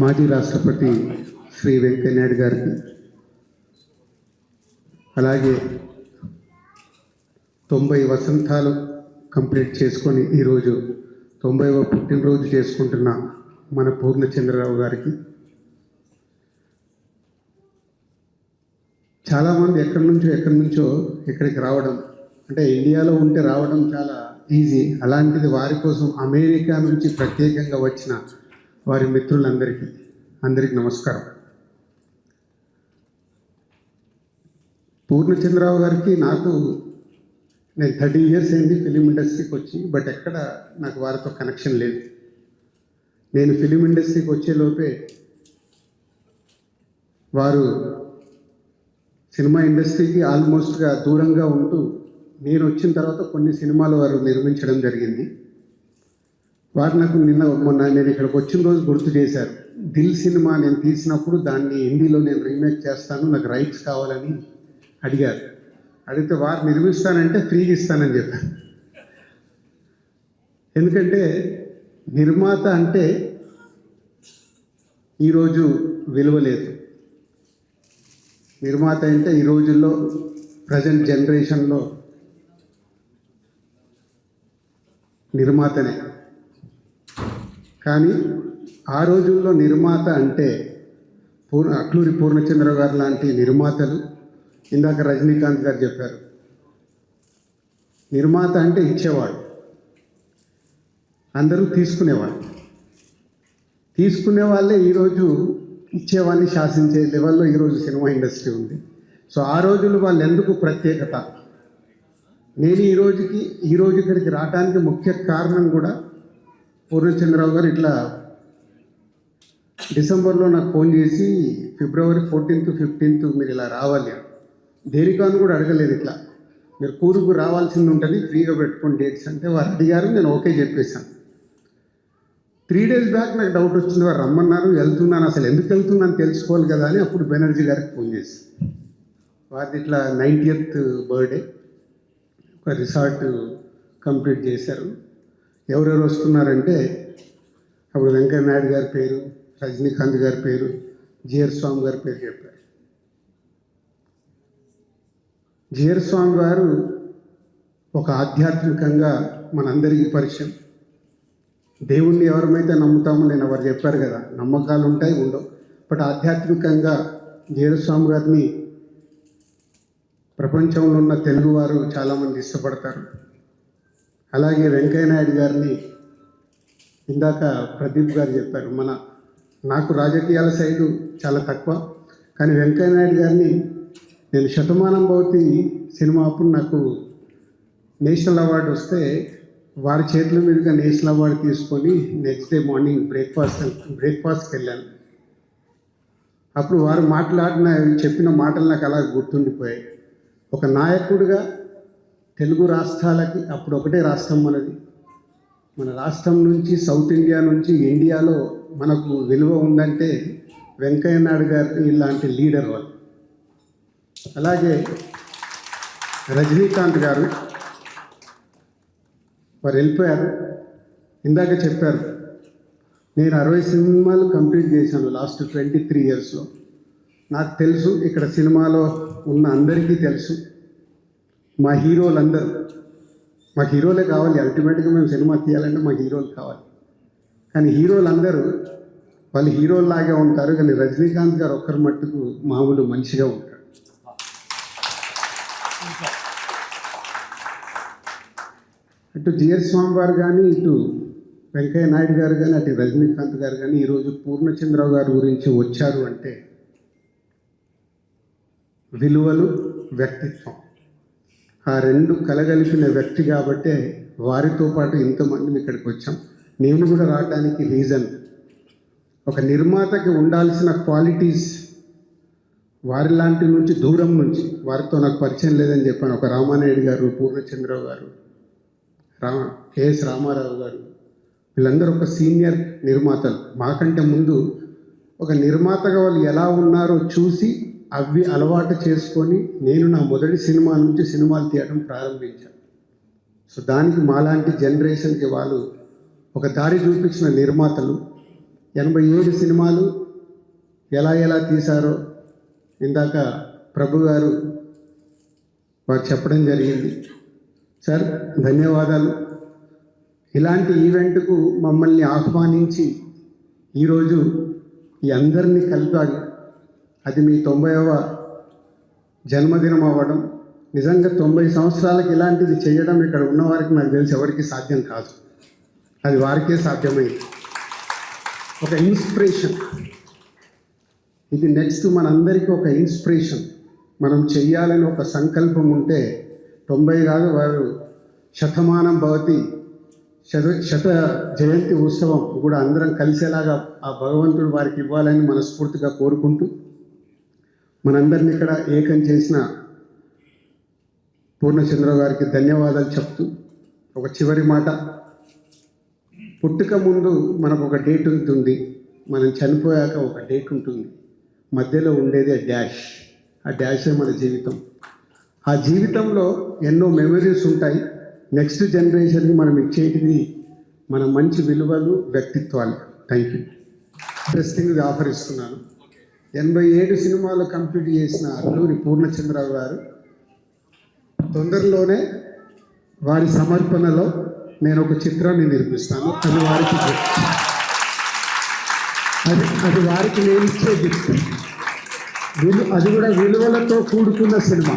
మాజీ రాష్ట్రపతి శ్రీ వెంకయ్య నాయుడు గారికి, అలాగే 90 వసంతాలు కంప్లీట్ చేసుకొని ఈరోజు 90వ పుట్టినరోజు చేసుకుంటున్న మన పూర్ణచంద్రరావు గారికి, చాలామంది ఎక్కడి నుంచో ఇక్కడికి రావడం అంటే ఇండియాలో ఉంటే రావడం చాలా ఈజీ. అలాంటిది వారి కోసం అమెరికా నుంచి ప్రత్యేకంగా వచ్చిన వారి మిత్రులందరికీ నమస్కారం. పూర్ణచంద్రరావు గారికి నేను 30 years అయింది ఫిలిం ఇండస్ట్రీకి వచ్చి, బట్ ఎక్కడ నాకు వారితో కనెక్షన్ లేదు. నేను ఫిలిం ఇండస్ట్రీకి వచ్చేలోపే వారు సినిమా ఇండస్ట్రీకి ఆల్మోస్ట్గా దూరంగా ఉంటూ, నేను వచ్చిన తర్వాత కొన్ని సినిమాలు వారు నిర్మించడం జరిగింది. వారు నాకు మొన్న నేను ఇక్కడికి వచ్చిన రోజు గుర్తు చేశారు. దిల్ సినిమా నేను తీసినప్పుడు దాన్ని హిందీలో నేను రీమేక్ చేస్తాను, నాకు రైట్స్ కావాలని అడిగారు. అడిగితే వారు నిర్మిస్తానంటే ఫ్రీగా ఇస్తానని చెప్పాను. ఎందుకంటే నిర్మాత అంటే ఈరోజు విలువ లేదు. నిర్మాత అంటే ఈ రోజుల్లో ప్రజెంట్ జనరేషన్లో నిర్మాతనే. కానీ ఆ రోజుల్లో నిర్మాత అంటే అట్లూరి పూర్ణచంద్రరావు గారు లాంటి నిర్మాతలు, ఇందాక రజనీకాంత్ గారు చెప్పారు, నిర్మాత అంటే ఇచ్చేవాడు, అందరూ తీసుకునే వాళ్ళే ఈరోజు ఇచ్చేవాడిని శాసించే లెవెల్లో ఈరోజు సినిమా ఇండస్ట్రీ ఉంది. సో ఆ రోజులు వాళ్ళు ఎందుకు ప్రత్యేకత, నేను ఈరోజు ఇక్కడికి రావడానికి ముఖ్య కారణం కూడా పూర్ణచంద్రరావు గారు ఇట్లా డిసెంబర్లో నాకు ఫోన్ చేసి February 14th 15th మీరు ఇలా రావాలి, దేనికాను కూడా అడగలేదు, ఇట్లా మీరు కూరుకు రావాల్సింది ఉంటుంది, ఫ్రీగా పెట్టుకోండి డేట్స్ అంటే వారు అడిగారు, నేను ఓకే చెప్పేశాను. 3 days బ్యాక్ నాకు డౌట్ వచ్చింది, వారు రమ్మన్నారు, వెళ్తున్నాను, అసలు ఎందుకు వెళ్తున్నాను తెలుసుకోవాలి కదా అని అప్పుడు బెనర్జీ గారికి ఫోన్ చేసి, వారిది ఇట్లా 90th బర్త్డే, ఒక రిసార్ట్ కంప్లీట్ చేశారు. ఎవరెవరు వస్తున్నారంటే అప్పుడు వెంకయ్య నాయుడు గారి పేరు, రజనీకాంత్ గారి పేరు, జిఆర్ స్వామి గారి పేరు చెప్పారు. జిఆర్ స్వామి గారు ఒక ఆధ్యాత్మికంగా మనందరికీ పరిచయం. దేవుణ్ణి ఎవరమైతే నమ్ముతామో, నేను ఎవరు చెప్పారు కదా, నమ్మకాలు ఉంటాయి ఉండవు, బట్ ఆధ్యాత్మికంగా జిఆర్ స్వామి గారిని ప్రపంచంలో ఉన్న తెలుగువారు చాలామంది ఇష్టపడతారు. అలాగే వెంకయ్య నాయుడు గారిని ఇందాక ప్రదీప్ గారు చెప్పారు, నాకు రాజకీయాల సైడు చాలా తక్కువ, కానీ వెంకయ్య నాయుడు గారిని నేను శతమానం భవతి సినిమా అప్పుడు నాకు నేషనల్ అవార్డు వస్తే వారి చేతుల మీదుగా నేషనల్ అవార్డు తీసుకొని నెక్స్ట్ డే మార్నింగ్ బ్రేక్ఫాస్ట్కి వెళ్ళాను. అప్పుడు వారు చెప్పిన మాటలు నాకు అలా గుర్తుండిపోయాయి. ఒక నాయకుడిగా తెలుగు రాష్ట్రాలకి, అప్పుడు ఒకటే రాష్ట్రం మన రాష్ట్రం నుంచి సౌత్ ఇండియా నుంచి ఇండియాలో మనకు విలువ ఉందంటే వెంకయ్య నాయుడు గారి ఇలాంటి లీడర్ వాళ్ళు. అలాగే రజనీకాంత్ గారు, వారు వెళ్ళిపోయారు. ఇందాక చెప్పారు, నేను 60 సినిమాలు కంప్లీట్ చేశాను లాస్ట్ 23 yearsలో. నాకు తెలుసు, ఇక్కడ సినిమాలో ఉన్న అందరికీ తెలుసు, మా హీరోలందరూ, మాకు హీరోలే కావాలి, అల్టిమేట్గా మేము సినిమా తీయాలంటే మాకు హీరోలు కావాలి. కానీ హీరోలందరూ వాళ్ళు హీరోల్లాగే ఉంటారు, కానీ రజనీకాంత్ గారు ఒక్కరి మట్టుకు మామూలు మనిషిగా ఉంటారు. అటు జిఆర్ స్వామి గారు కానీ, ఇటు వెంకయ్య నాయుడు గారు కానీ, అటు రజనీకాంత్ గారు కానీ ఈరోజు పూర్ణచంద్రరావు గారి గురించి వచ్చారు అంటే విలువలు, వ్యక్తిత్వం, ఆ రెండు కలగలిపిన వ్యక్తి కాబట్టే వారితో పాటు ఇంతమంది ఇక్కడికి వచ్చాం. నేను కూడా రావడానికి రీజన్, ఒక నిర్మాతకి ఉండాల్సిన క్వాలిటీస్ వారి లాంటి నుంచి దూరం నుంచి, వారితో నాకు పరిచయం లేదని చెప్పాను. ఒక రామానాయుడు గారు, పూర్ణచంద్రరావు గారు, కెఎస్ రామారావు గారు, వీళ్ళందరూ ఒక సీనియర్ నిర్మాతలు. మాకంటే ముందు ఒక నిర్మాతగా వాళ్ళు ఎలా ఉన్నారో చూసి అవి అలవాటు చేసుకొని నేను నా మొదటి సినిమా నుంచి సినిమాలు తీయడం ప్రారంభించాను. సో దానికి మాలాంటి జనరేషన్కి వాళ్ళు ఒక దారి చూపించిన నిర్మాతలు. 87 సినిమాలు ఎలా తీశారో ఇందాక ప్రభు గారు వారు చెప్పడం జరిగింది. సార్ ధన్యవాదాలు. ఇలాంటి ఈవెంట్కు మమ్మల్ని ఆహ్వానించి ఈరోజు ఈ అందరినీ కలిపాలి. అది మీ 90వ జన్మదినం అవ్వడం నిజంగా 90 సంవత్సరాలకు ఇలాంటిది చేయడం ఇక్కడ ఉన్నవారికి నాకు తెలిసి ఎవరికి సాధ్యం కాదు. అది వారికే సాధ్యమైంది. ఒక ఇన్స్పిరేషన్. ఇది నెక్స్ట్ మనందరికీ ఒక ఇన్స్పిరేషన్. మనం చెయ్యాలని ఒక సంకల్పం ఉంటే 90 కాదు, వారు శతమానం భవతి శత జయంతి ఉత్సవం కూడా అందరం కలిసేలాగా ఆ భగవంతుడు వారికి ఇవ్వాలని మనస్ఫూర్తిగా కోరుకుంటూ, మనందరిని ఇక్కడ ఏకం చేసిన పూర్ణచంద్రరావు గారికి ధన్యవాదాలు చెప్తూ, ఒక చివరి మాట, పుట్టుక ముందు మనకు ఒక డేట్ ఉంటుంది, మనం చనిపోయాక ఒక డేట్ ఉంటుంది, మధ్యలో ఉండేది డాష్. ఆ డాషే మన జీవితం. ఆ జీవితంలో ఎన్నో మెమరీస్ ఉంటాయి. నెక్స్ట్ జనరేషన్కి మనం ఇచ్చేటివి మన మంచి విలువలు, వ్యక్తిత్వాలు. Thank you. ఇంట్రెస్టింగ్గా ఆఫర్ ఇస్తున్నాను. 87 సినిమాలు కంప్లీట్ చేసిన అల్లూరి పూర్ణచంద్రరావు గారు తొందరలోనే వారి సమర్పణలో నేను ఒక చిత్రాన్ని నిర్మిస్తాను. అది వారికి నేను ఇచ్చే గిఫ్ట్. అది కూడా విలువలతో కూడుకున్న సినిమా.